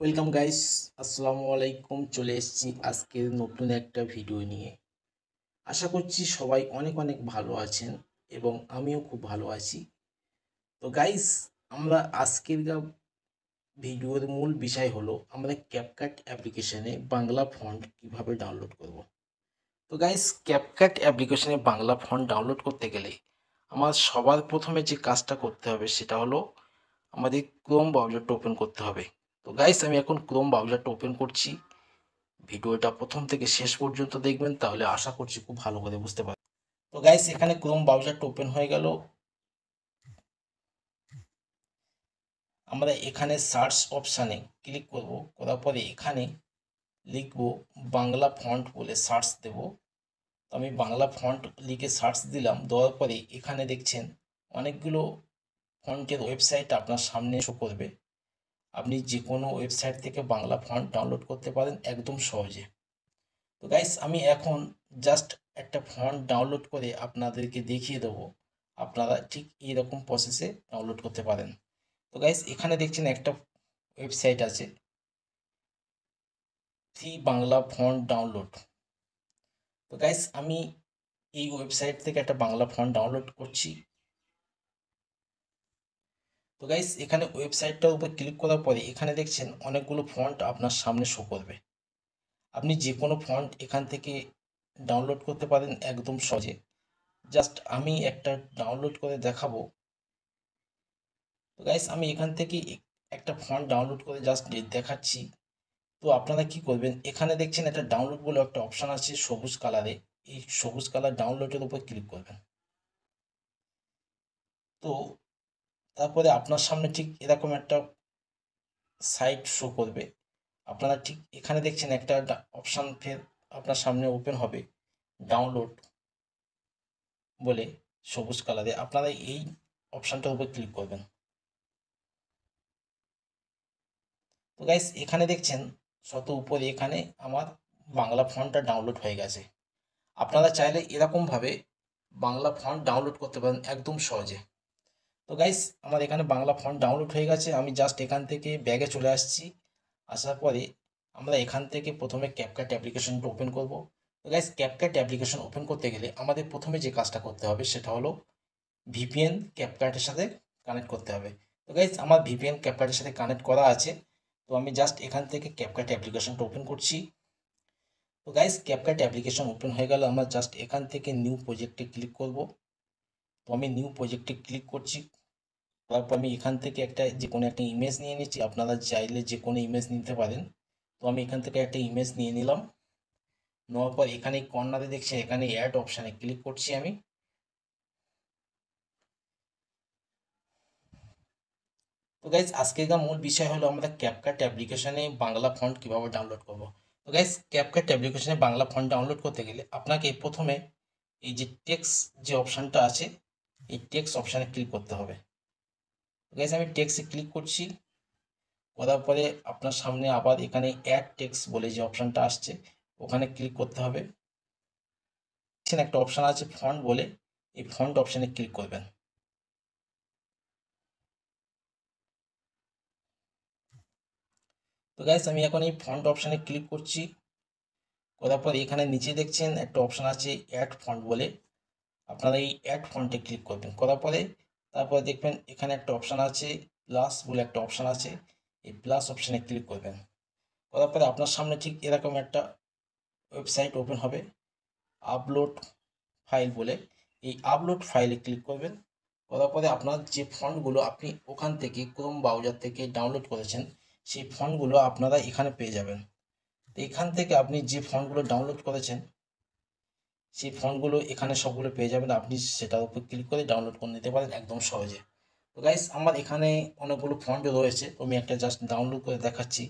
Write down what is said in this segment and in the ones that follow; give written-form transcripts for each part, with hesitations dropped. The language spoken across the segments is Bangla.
ওয়েলকাম গাইস, আসসালামু আলাইকুম। চলে এসেছি আজকের নতুন একটা ভিডিও নিয়ে। আশা করছি সবাই অনেক অনেক ভালো আছেন এবং আমিও খুব ভালো আছি। তো গাইস, আমরা আজকের ভিডিওর মূল বিষয় হলো আমরা ক্যাপকাট অ্যাপ্লিকেশনে বাংলা ফন্ট কিভাবে ডাউনলোড করব। তো গাইস, ক্যাপকাট অ্যাপ্লিকেশনে বাংলা ফন্ট ডাউনলোড করতে গেলে আমার সবার প্রথমে যে কাজটা করতে হবে সেটা হলো আমাদের ক্রোম ব্রাউজারটা ওপেন করতে হবে। তো গাইস, আমি এখন ক্রোম ব্রাউজারটা ওপেন করছি। ভিডিওটা প্রথম থেকে শেষ পর্যন্ত দেখবেন, তাহলে আশা করছি খুব ভালো করে বুঝতে পারবেন। তো গাইস, এখানে ক্রোম ব্রাউজারটা ওপেন হয়ে গেল। আমরা এখানে সার্চ অপশানে ক্লিক করব। করার পরে এখানে লিখব বাংলা ফন্ট বলে সার্চ দেব। তো আমি বাংলা ফন্ট লিখে সার্চ দিলাম। দেওয়ার পরে এখানে দেখছেন অনেকগুলো ফন্টের ওয়েবসাইট আপনার সামনে শো করবে। আপনি যে কোনো ওয়েবসাইট থেকে বাংলা ফন্ট ডাউনলোড করতে পারেন একদম সহজে। তো গাইস, আমি এখন জাস্ট একটা ফন্ট ডাউনলোড করে আপনাদেরকে দেখিয়ে দেবো। আপনারা ঠিক এইরকম প্রসেসে ডাউনলোড করতে পারেন। তো গাইস, এখানে দেখছেন একটা ওয়েবসাইট আছে, ফ্রি বাংলা ফন্ট ডাউনলোড। তো গাইস, আমি এই ওয়েবসাইট থেকে একটা বাংলা ফন্ট ডাউনলোড করছি। তো গাইস, এখানে ওয়েবসাইটটার উপর ক্লিক করার পরে এখানে দেখছেন অনেকগুলো ফন্ট আপনার সামনে শো করবে। আপনি যে কোনো ফন্ট এখান থেকে ডাউনলোড করতে পারেন একদম সহজে। জাস্ট আমি একটা ডাউনলোড করে দেখাবো। তো গাইস, আমি এখান থেকে একটা ফন্ট ডাউনলোড করে জাস্ট দেখাচ্ছি। তো আপনারা কি করবেন, এখানে দেখছেন একটা ডাউনলোড বলে একটা অপশান আছে সবুজ কালারে। এই সবুজ কালার ডাউনলোডের উপর ক্লিক করবেন। তো তারপরে আপনার সামনে ঠিক এরকম একটা সাইট শো করবে। আপনারা ঠিক এখানে দেখছেন একটা অপশান ফের আপনার সামনে ওপেন হবে, ডাউনলোড বলে সবুজ কালারে। আপনারা এই অপশানটার উপর ক্লিক করবেন। তো গাইস, এখানে দেখছেন শত উপরে এখানে আমার বাংলা ফন্টটা ডাউনলোড হয়ে গেছে। আপনারা চাইলে এরকমভাবে বাংলা ফন্ট ডাউনলোড করতে পারেন একদম সহজে। তো গাইস, আমার এখানে বাংলা ফন্ট ডাউনলোড হয়ে গেছে। আমি জাস্ট এখান থেকে ব্যাগে চলে আসছি। আসার পরে আমরা এখান থেকে প্রথমে ক্যাপকাট অ্যাপ্লিকেশনটা ওপেন করব। তো গাইস, ক্যাপকাট অ্যাপ্লিকেশন ওপেন করতে গেলে আমাদের প্রথমে যে কাজটা করতে হবে সেটা হলো ভিপিএন ক্যাপকাটের সাথে কানেক্ট করতে হবে। তো গাইস, আমার ভিপিএন ক্যাপকাটের সাথে কানেক্ট করা আছে। তো আমি জাস্ট এখান থেকে ক্যাপকাট অ্যাপ্লিকেশনটা ওপেন করছি। তো গাইস, ক্যাপকাট অ্যাপ্লিকেশন ওপেন হয়ে গেল। আমরা জাস্ট এখান থেকে নিউ প্রজেক্টে ক্লিক করব। তো আমি নিউ প্রজেক্টে ক্লিক করছি। তারপর আমি এখান থেকে যে কোনো একটা ইমেজ নিয়ে নিচ্ছি। আপনারা চাইলে যে কোনো ইমেজ নিতে পারেন। তো আমি এখান থেকে একটা ইমেজ নিয়ে নিলাম। নেওয়ার পর এখানে কর্নারে দেখছি এখানে অ্যাড অপশানে ক্লিক করছি আমি। তো গাইজ, আজকের মূল বিষয় হলো আমরা ক্যাপকাট অ্যাপ্লিকেশনে বাংলা ফন্ট কিভাবে ডাউনলোড করব। তো গাইজ, ক্যাপকাট অ্যাপ্লিকেশনে বাংলা ফন্ট ডাউনলোড করতে গেলে আপনাকে প্রথমে এই যে টেক্সট যে অপশানটা আছে, এই টেক্সট অপশানে ক্লিক করতে হবে। তো গাইজ, আমি টেক্সটে ক্লিক করছি। করার পরে আপনার সামনে আবার এখানে অ্যাড টেক্সট বলে যে অপশানটা আসছে, ওখানে ক্লিক করতে হবে। একটা অপশান আছে ফন্ট বলে, এই ফন্ট অপশানে ক্লিক করবেন। তো গাইজ, আমি এখন এই ফন্ট অপশানে ক্লিক করছি। করার পর এখানে নিচে দেখছেন একটা অপশান আছে অ্যাড ফন্ট বলে, আপনারা এই অ্যাড ফন্টে ক্লিক করবেন। করার পরে তারপরে দেখবেন এখানে একটা অপশান আছে প্লাস বলে একটা অপশান আছে, এই প্লাস অপশানে ক্লিক করবেন। করার পরে আপনার সামনে ঠিক এরকম একটা ওয়েবসাইট ওপেন হবে, আপলোড ফাইল বলে। এই আপলোড ফাইলে ক্লিক করবেন। করার পরে আপনার যে ফন্টগুলো আপনি ওখান থেকে ক্রোম ব্রাউজার থেকে ডাউনলোড করেছেন সেই ফন্টগুলো আপনারা এখানে পেয়ে যাবেন। তো এখান থেকে আপনি যে ফন্টগুলো ডাউনলোড করেছেন সেই ফন্টগুলো এখানে সবগুলো পেয়ে যাবেন। আপনি সেটার উপর ক্লিক করে ডাউনলোড করে নিতে পারেন একদম সহজে। তো গাইস, আমার এখানে অনেকগুলো ফন্ট রয়েছে, তো আমি একটা জাস্ট ডাউনলোড করে দেখাচ্ছি।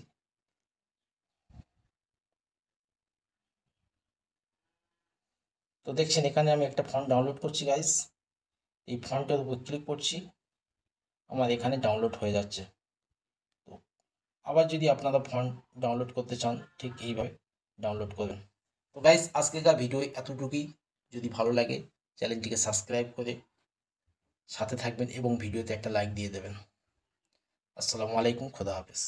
তো দেখছেন এখানে আমি একটা ফন্ট ডাউনলোড করছি গাইস। এই ফন্টের উপর ক্লিক করছি, আমার এখানে ডাউনলোড হয়ে যাচ্ছে। তো আবার যদি আপনারা ফন্ট ডাউনলোড করতে চান ঠিক এইভাবে ডাউনলোড করবেন। তো গাইস, আজকেকার ভিডিও এতটুকুই। যদি ভালো লাগে চ্যানেলটিকে সাবস্ক্রাইব করে সাথে থাকবেন এবং ভিডিওতে একটা লাইক দিয়ে দেবেন। আসসালামু আলাইকুম, খোদা হাফেজ।